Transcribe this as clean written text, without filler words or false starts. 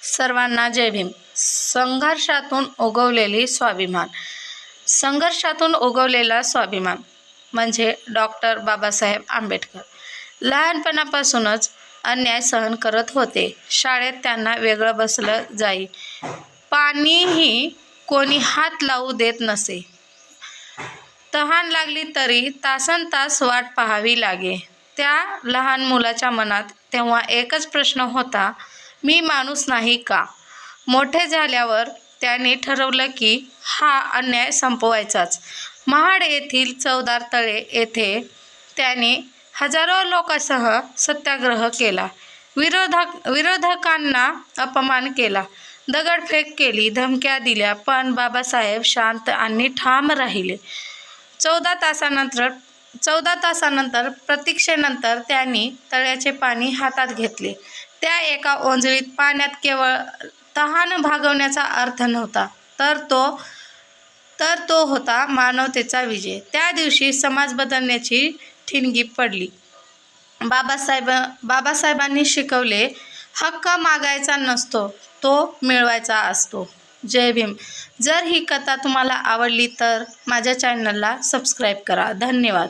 सर्वांना जय भीम. संघर्षातून उगवलेली स्वाभिमान. संघर्षातून उगवलेला स्वाभिमान म्हणजे डॉक्टर बाबासाहेब आंबेडकर. लहानपणापासूनच अन्याय सहन करत होते. शाळेत त्यांना वेगळं बसलं जाई. पाणीही कोणी हात लावू देत नसे. तहान लागली तरी तासनतास वाट पाहावी लागे. त्या लहान मुलाच्या मनात तेव्हा एकच प्रश्न होता, मी माणूस नाही का? मोठे झाल्यावर त्यांनी ठरवलं की हा अन्याय संपवायचाच. महाड येथील चवदार तळे येथे त्यांनी हजारो लोकांसह सत्याग्रह केला. विरोधकांना अपमान केला, दगडफेक केली, धमक्या दिल्या, पण बाबासाहेब शांत आणि ठाम राहिले. 14 तासानंतर प्रतीक्षेनंतर त्यांनी तळ्याचे पाणी हातात घेतले. त्या एका ओंजळीत पाण्यात केवळ तहान भागवण्याचा अर्थ नव्हता, तर तो होता मानवतेचा विजय. त्या दिवशी समाज बदलण्याची ठिणगी पडली. बाबासाहेबांनी शिकवले, हक्क मागायचा नसतो, तो मिळवायचा असतो. जय भीम. जर ही कथा तुम्हाला आवडली तर माझ्या चॅनलला सबस्क्राईब करा. धन्यवाद.